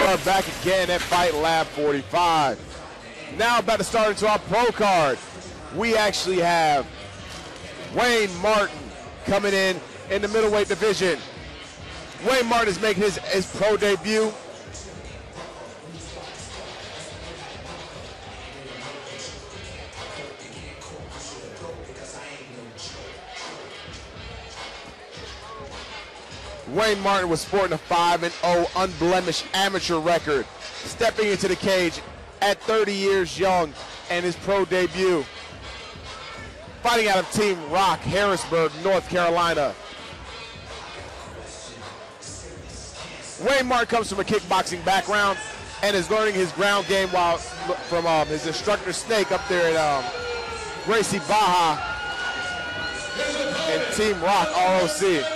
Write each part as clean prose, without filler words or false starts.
are back again at Fight Lab 45. Now about to start into our pro card. We actually have Wayne Martin coming in the middleweight division. Wayne Martin is making his pro debut. Wayne Martin was sporting a 5-0 unblemished amateur record, stepping into the cage at 30 years young and his pro debut. Fighting out of Team Rock, Harrisburg, North Carolina. Wayne Martin comes from a kickboxing background and is learning his ground game from his instructor Snake up there at Gracie Baja and Team Rock, ROC.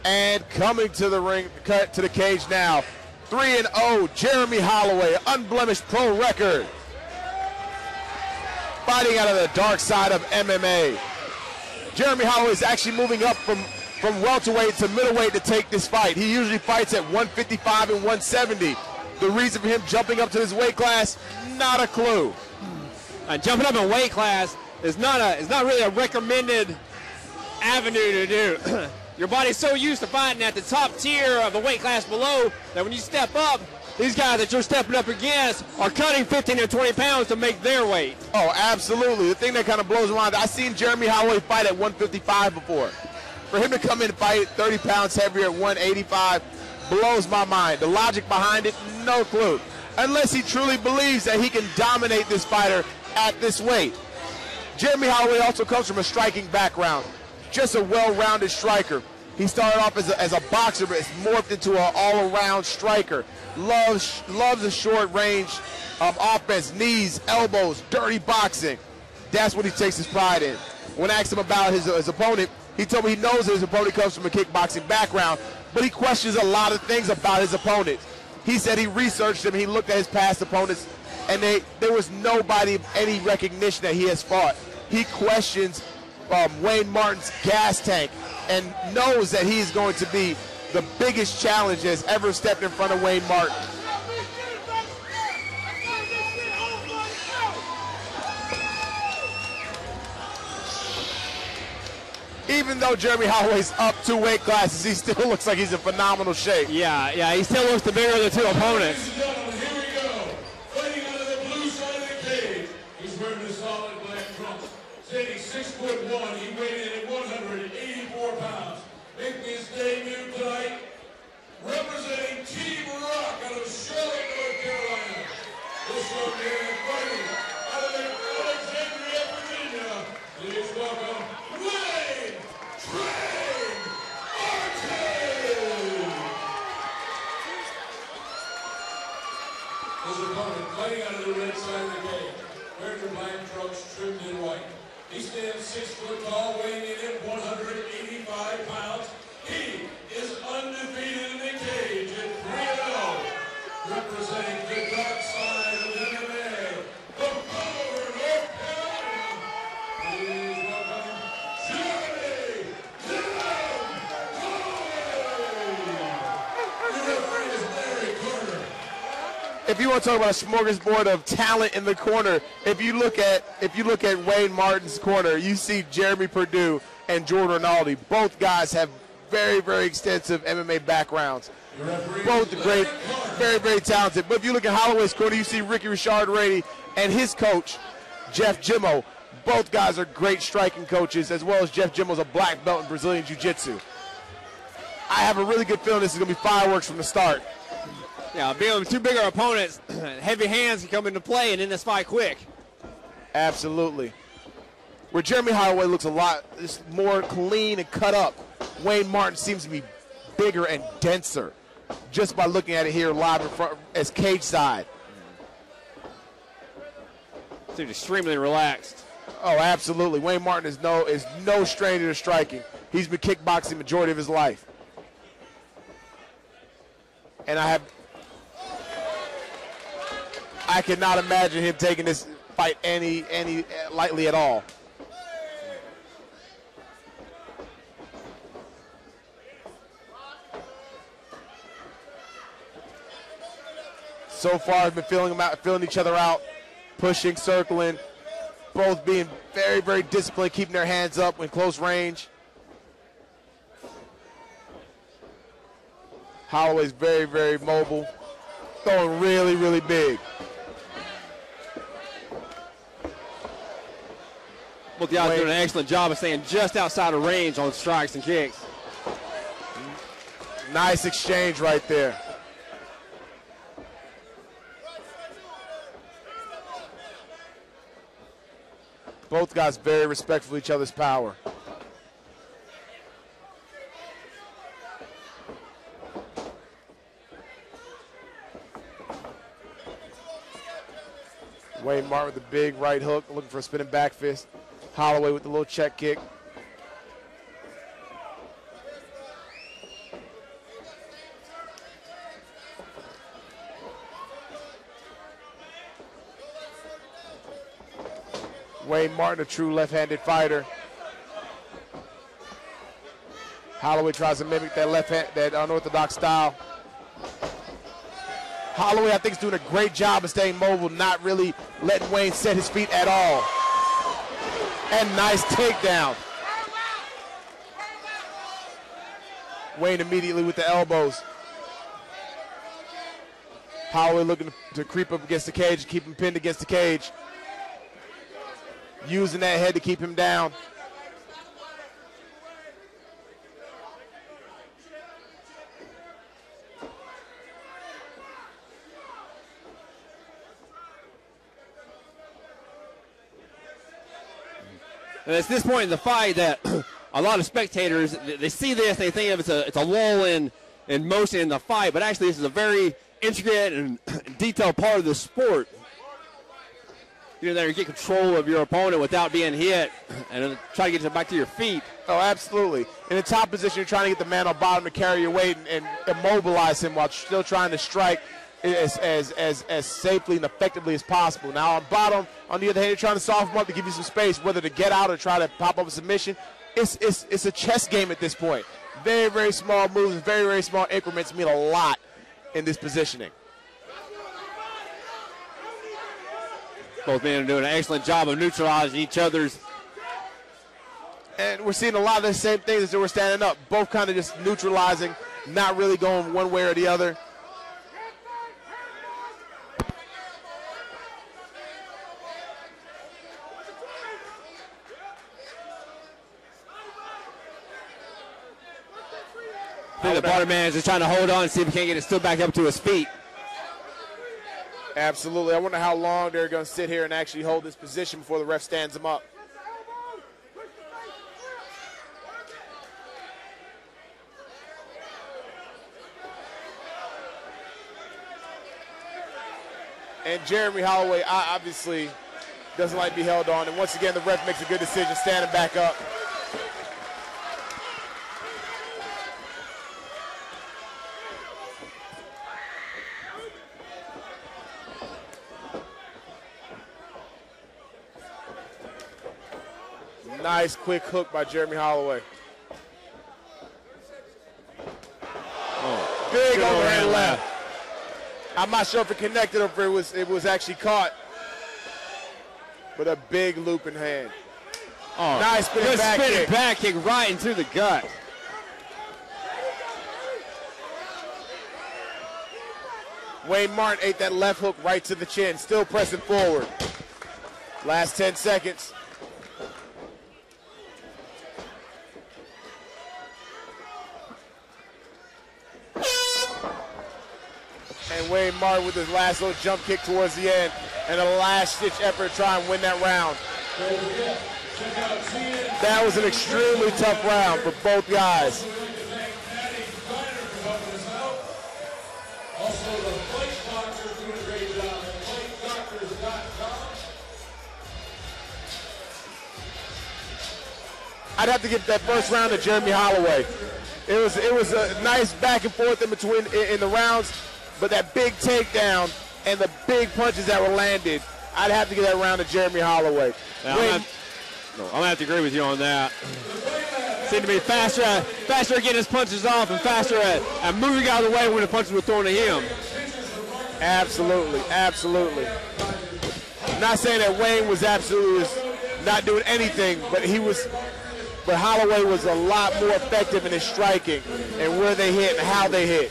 And coming to the ring, cut to the cage now, 3-0, Jeremie Holloway, unblemished pro record. Fighting out of the dark side of MMA. Jeremie Holloway is actually moving up from welterweight to middleweight to take this fight. He usually fights at 155 and 170. The reason for him jumping up to this weight class, not a clue. Jumping up in weight class is not really a recommended avenue to do. Your body's so used to fighting at the top tier of the weight class below that when you step up, these guys that you're stepping up against are cutting 15 or 20 pounds to make their weight. Oh, absolutely. The thing that kind of blows my mind, I've seen Jeremie Holloway fight at 155 before. For him to come in and fight 30 pounds heavier at 185 blows my mind. The logic behind it, no clue. Unless he truly believes that he can dominate this fighter at this weight. Jeremie Holloway also comes from a striking background. Just a well-rounded striker. He started off as a boxer, but it's morphed into an all-around striker. Loves a short-range offense, knees, elbows, dirty boxing. That's what he takes his pride in. When I asked him about his opponent, he told me he knows that his opponent comes from a kickboxing background, but he questions a lot of things about his opponent. He said he researched him, he looked at his past opponents, and there was nobody of any recognition that he has fought. He questions Wayne Martin's gas tank and knows that he's going to be the biggest challenge that's ever stepped in front of Wayne Martin. Even though Jeremie Holloway's up 2 weight classes, he still looks like he's in phenomenal shape. Yeah, he still looks the bigger of the two opponents. Representing Team Rock out of Charlotte, North Carolina. This young man fighting out of Alexandria, Virginia. Please welcome Wayne Train Martin. His opponent fighting out of the red side of the cage, wearing the black trunks trimmed in white. He stands 6 foot tall, weighing in at 185 pounds. He is undefeated in the cage at 3-0, representing the dark side of MMA, from Holloway, North Carolina. Please welcome Jeremie Holloway. The referee is Larry Carter. If you want to talk about a smorgasbord of talent in the corner, if you look at Wayne Martin's corner, you see Jeremy Perdue and Jordan Rinaldi. Both guys have very, very extensive MMA backgrounds. Both great, very, very talented. But if you look at Holloway's corner, you see Ricky Richard-Rady and his coach, Jeff Jimmo. Both guys are great striking coaches, as well as Jeff Jimmo's a black belt in Brazilian Jiu-Jitsu. I have a really good feeling this is going to be fireworks from the start. Yeah, being two bigger opponents, heavy hands can come into play and end this fight quick. Absolutely. Where Jeremie Holloway looks a lot more clean and cut up, Wayne Martin seems to be bigger and denser just by looking at it here live in front as cage side. Seems extremely relaxed. Oh, absolutely. Wayne Martin is no stranger to striking. He's been kickboxing the majority of his life. And I cannot imagine him taking this fight any lightly at all. So far, I've been feeling each other out, pushing, circling, both being very, very disciplined, keeping their hands up in close range. Holloway's very, very mobile, throwing really, really big. Both guys doing an excellent job of staying just outside of range on strikes and kicks. Nice exchange right there. Both guys very respectful of each other's power. Wayne Martin with the big right hook, looking for a spinning back fist. Holloway with the little check kick. Wayne Martin, a true left-handed fighter. Holloway tries to mimic that that unorthodox style. Holloway, I think, is doing a great job of staying mobile, not really letting Wayne set his feet at all. And nice takedown. Wayne immediately with the elbows. Holloway looking to creep up against the cage, keep him pinned against the cage. Using that head to keep him down. And it's this point in the fight that a lot of spectators, they see this, they think it's a lull in motion in the fight, but actually this is a very intricate and detailed part of the sport. You're there to get control of your opponent without being hit and try to get you back to your feet. Oh, absolutely. In the top position, you're trying to get the man on bottom to carry your weight and immobilize him while still trying to strike as safely and effectively as possible. Now on bottom, on the other hand, you're trying to soften him up to give you some space, whether to get out or try to pop up a submission. It's a chess game at this point. Very, very small moves, very, very small increments mean a lot in this positioning. Both men are doing an excellent job of neutralizing each other's. And we're seeing a lot of the same things as they were standing up. Both kind of just neutralizing, not really going one way or the other. I think the bottom man is just trying to hold on and see if he can't get it still back up to his feet. Absolutely. I wonder how long they're going to sit here and actually hold this position before the ref stands them up. And Jeremie Holloway obviously doesn't like to be held on. And once again, the ref makes a good decision, standing back up. Nice quick hook by Jeremie Holloway. Oh, big overhand left. I'm not sure if it connected or if it was actually caught. But a big looping hand. Oh, nice spinning back kick right into the gut. Wayne Martin ate that left hook right to the chin, still pressing forward. Last 10 seconds. And Wayne Martin with his last little jump kick towards the end and a last-ditch effort to try and win that round. That was an extremely tough round for both guys. I'd have to give that first round to Jeremie Holloway. It was a nice back and forth in between in the rounds, but that big takedown and the big punches that were landed, I'd have to give that round to Jeremy Holloway. Yeah, I'm gonna have to agree with you on that. Seemed to be faster at getting his punches off and faster at moving out of the way when the punches were thrown at him. Absolutely, absolutely. I'm not saying that Wayne was absolutely not doing anything, but Holloway was a lot more effective in his striking and where they hit and how they hit.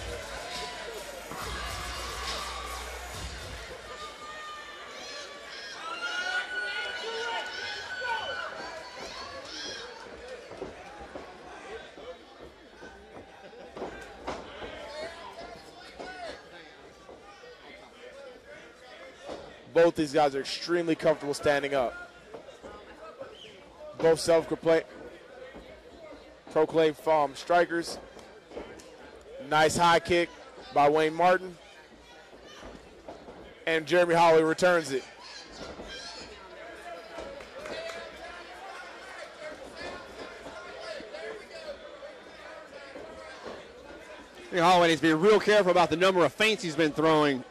Both these guys are extremely comfortable standing up. Both self-proclaimed strikers. Nice high kick by Wayne Martin. And Jeremy Holloway returns it. I think Holloway needs to be real careful about the number of feints he's been throwing.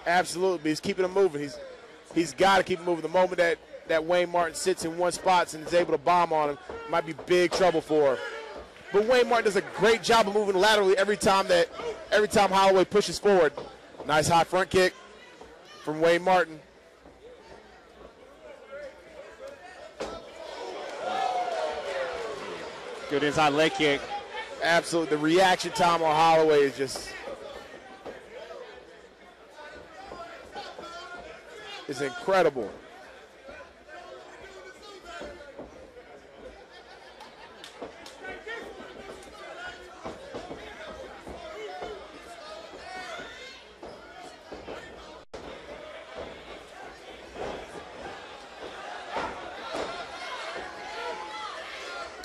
Absolutely, but he's keeping him moving. He's got to keep him moving. The moment that Wayne Martin sits in one spot and is able to bomb on him, might be big trouble for him. But Wayne Martin does a great job of moving laterally every time Holloway pushes forward. Nice high front kick from Wayne Martin. Good inside leg kick. Absolutely, the reaction time on Holloway is just incredible.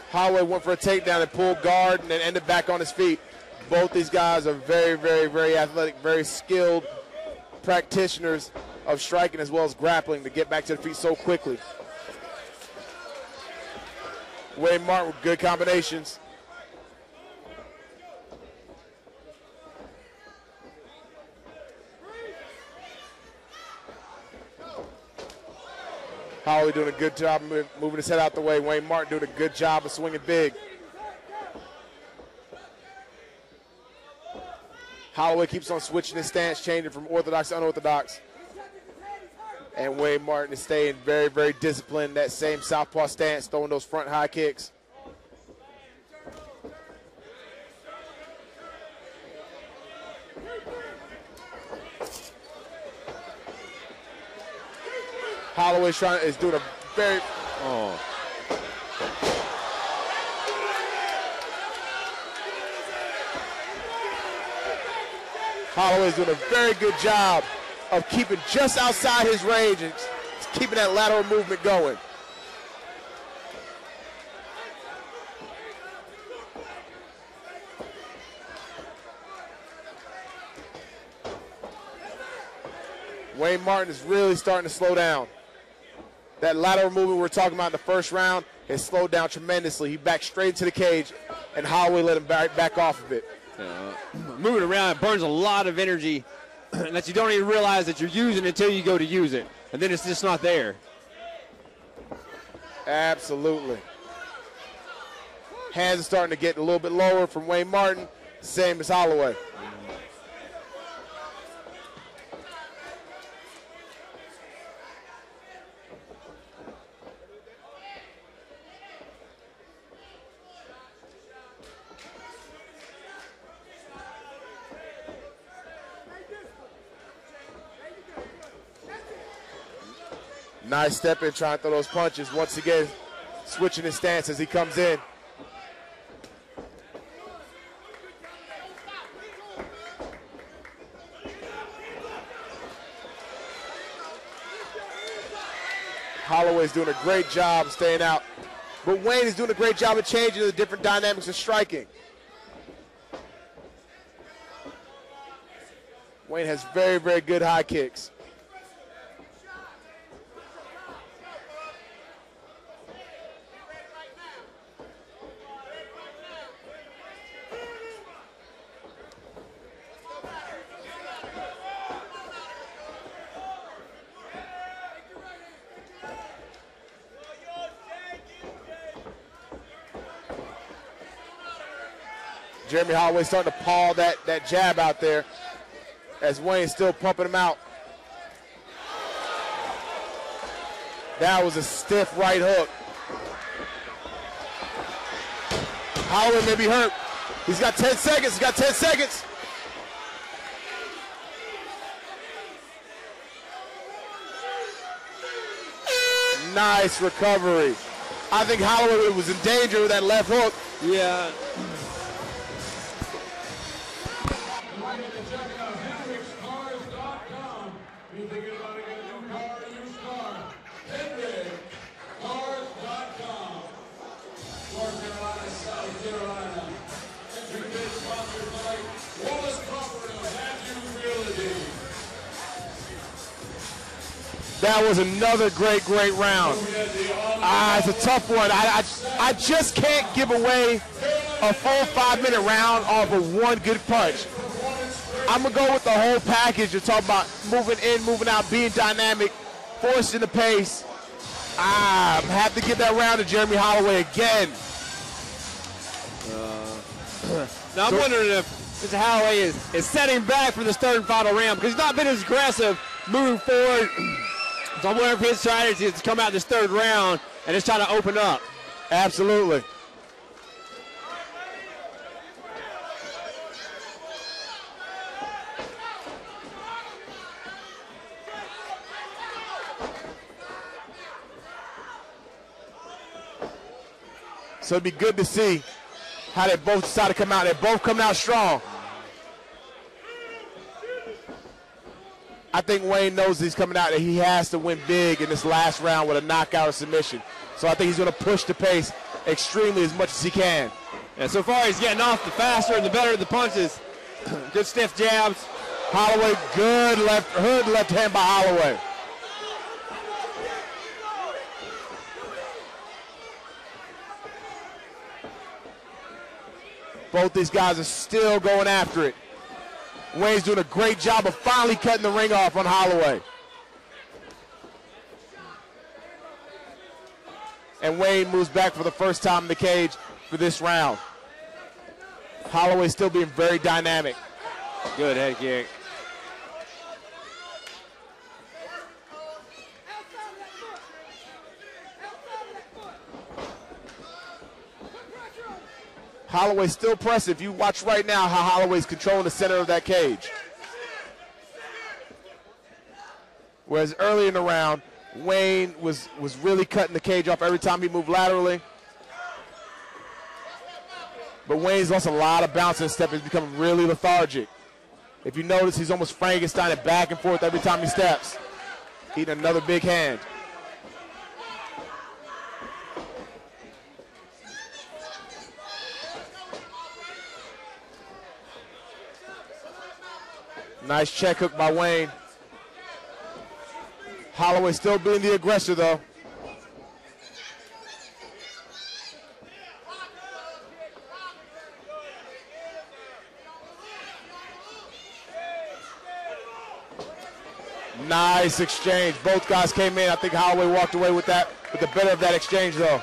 Holloway went for a takedown and pulled guard and then ended back on his feet. Both these guys are very, very, very athletic, very skilled practitioners of striking as well as grappling to get back to the feet so quickly. Wayne Martin with good combinations. Holloway doing a good job moving his head out the way. Wayne Martin doing a good job of swinging big. Holloway keeps on switching his stance, changing from orthodox to unorthodox. And Wayne Martin is staying very, very disciplined. That same southpaw stance, throwing those front high kicks. Holloway is doing a very. Holloway's doing a very good job of keeping just outside his range and keeping that lateral movement going. Wayne Martin is really starting to slow down. That lateral movement we were talking about in the first round has slowed down tremendously. He backed straight into the cage, and Holloway let him back off of it. Moving around, it burns a lot of energy that you don't even realize that you're using until you go to use it, and then it's just not there. Absolutely. Hands are starting to get a little bit lower from Wayne Martin, same as Holloway. Nice step in, trying to throw those punches. Once again, switching his stance as he comes in. Holloway's doing a great job of staying out. But Wayne is doing a great job of changing the different dynamics of striking. Wayne has very, very good high kicks. Jeremie Holloway starting to paw that jab out there as Wayne's still pumping him out. That was a stiff right hook. Holloway may be hurt. He's got 10 seconds. He's got 10 seconds. Nice recovery. I think Holloway was in danger with that left hook. Yeah. You're thinking about getting a new car or a used car? HenryCars.com. North Carolina, South Carolina. Entry bid sponsored by Wallace Crawford of Matthews Realty. That was another great round. It's a tough one. I just can't give away a full 5-minute round off of one good punch. I'm going to go with the whole package. You're talking about moving in, moving out, being dynamic, forcing the pace. I have to give that round to Jeremie Holloway again. Now I'm wondering if Mr. Holloway is setting back for this third and final round because he's not been as aggressive moving forward. So I'm wondering if his strategy is to come out this third round and just try to open up. Absolutely. So it'd be good to see how they both decide to come out. They're both coming out strong. I think Wayne knows he's coming out that he has to win big in this last round with a knockout or submission. So I think he's going to push the pace extremely as much as he can. And so far he's getting off the faster and the better the punches. Good stiff jabs. Holloway, good left hand by Holloway. Both these guys are still going after it. Wayne's doing a great job of finally cutting the ring off on Holloway. And Wayne moves back for the first time in the cage for this round. Holloway still being very dynamic. Good head kick. Holloway's still pressing. If you watch right now how Holloway's controlling the center of that cage. Whereas early in the round, Wayne was really cutting the cage off every time he moved laterally. But Wayne's lost a lot of bounce and step. He's becoming really lethargic. If you notice, he's almost Frankenstein it back and forth every time he steps. Eating another big hand. Nice check hook by Wayne. Holloway still being the aggressor, though. Nice exchange. Both guys came in. I think Holloway walked away with the better of that exchange, though.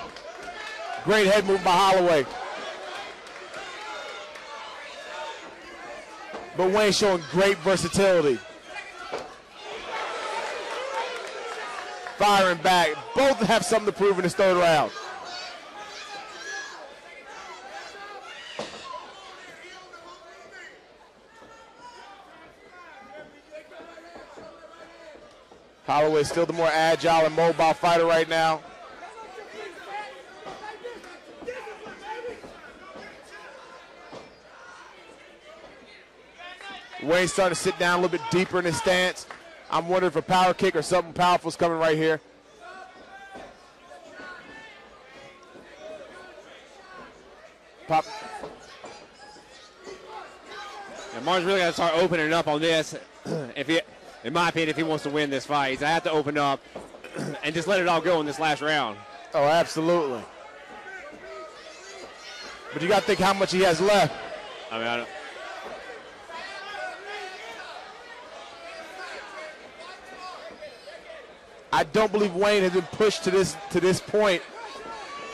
Great head move by Holloway. But Wayne showing great versatility. Firing back. Both have something to prove in this third round. Holloway still the more agile and mobile fighter right now. Wayne's starting to sit down a little bit deeper in his stance. I'm wondering if a power kick or something powerful is coming right here. Pop. And Martin's really got to start opening up on this. In my opinion, if he wants to win this fight, he's going to have to open up and just let it all go in this last round. Oh, absolutely. But you got to think how much he has left. I mean, I I don't believe Wayne has been pushed to this point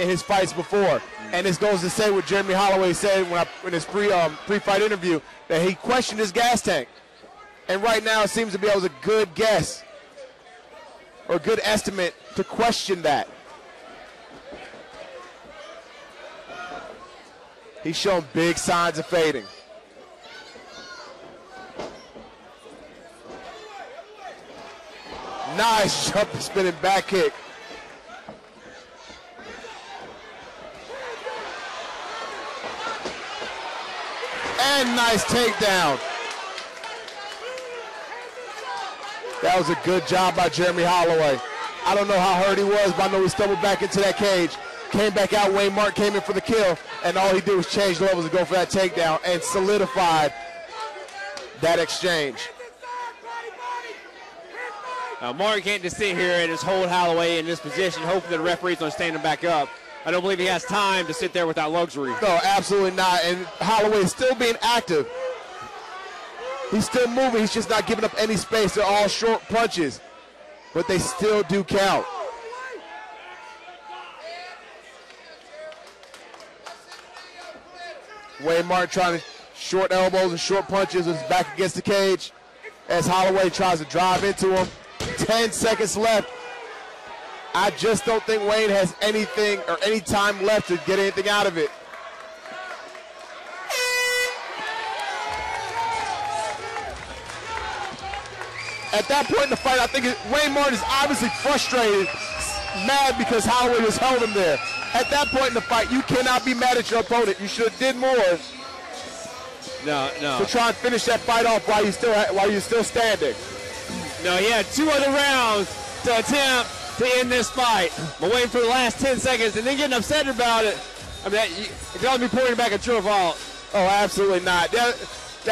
in his fights before. And this goes to say what Jeremy Holloway said in his pre-fight interview, that he questioned his gas tank. And right now it seems to be a good guess or a good estimate to question that. He's shown big signs of fading. Nice jump spinning back kick. And nice takedown. That was a good job by Jeremy Holloway. I don't know how hurt he was, but I know he stumbled back into that cage. Came back out, Wayne Martin came in for the kill, and all he did was change levels and go for that takedown and solidified that exchange. Now, Martin can't just sit here and just hold Holloway in this position, hoping that the referee's going to stand him back up. I don't believe he has time to sit there with that luxury. No, absolutely not. And Holloway is still being active. He's still moving. He's just not giving up any space. They're all short punches, but they still do count. Wayne Martin trying to short elbows and short punches with his back against the cage as Holloway tries to drive into him. 10 seconds left. I just don't think Wayne has anything or any time left to get anything out of it. At that point in the fight, I think Wayne Martin is obviously frustrated, mad because Holloway just held him there. At that point in the fight, you cannot be mad at your opponent. You should have did more. No. To try and finish that fight off while you're still standing. No, he had 2 other rounds to attempt to end this fight. But waiting for the last 10 seconds and then getting upset about it. I mean, you can always be pointing back at your fault. Oh, absolutely not. That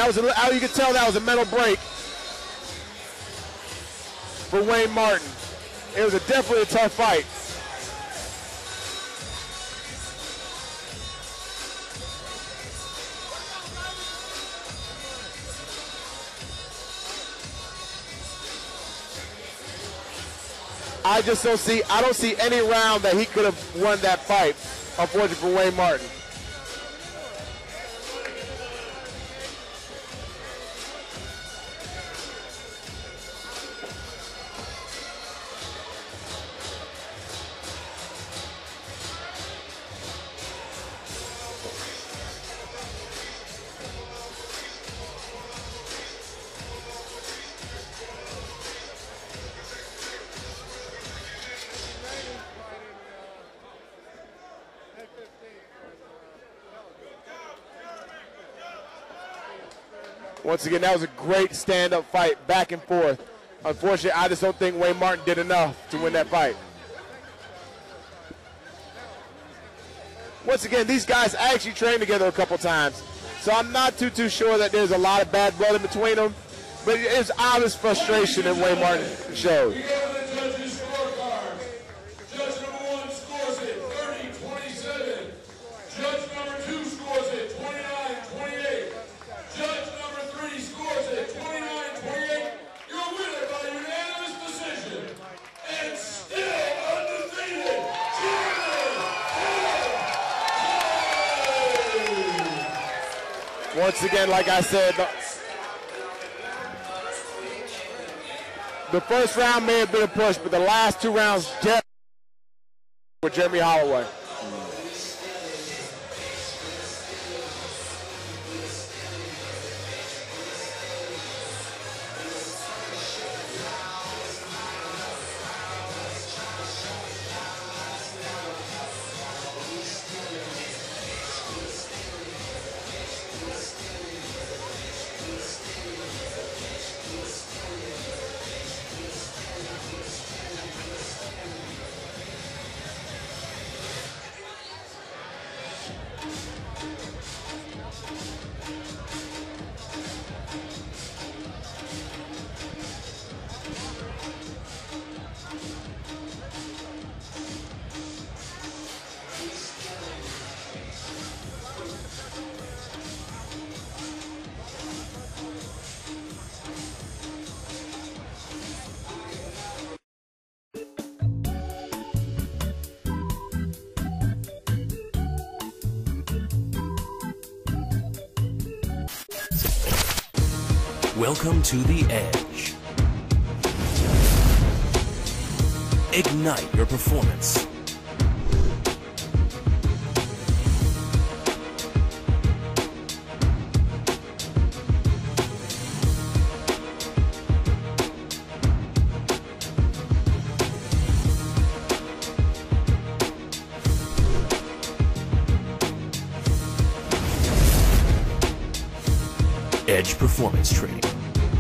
was you could tell that was a mental break for Wayne Martin. It was definitely a tough fight. I don't see any round that he could have won that fight, unfortunately for Wayne Martin. Once again, that was a great stand-up fight, back and forth. Unfortunately, I just don't think Wayne Martin did enough to win that fight. Once again, these guys actually trained together a couple times, so I'm not too sure that there's a lot of bad blood in between them, but it's obvious frustration that Wayne Martin showed. Once again, like I said, the first round may have been a push, but the last 2 rounds definitely with Jeremy Holloway. Welcome to the Edge. Ignite your performance. Edge Performance Training.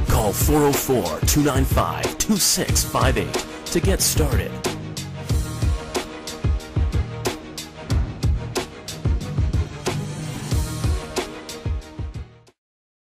Call 404-295-2658 to get started.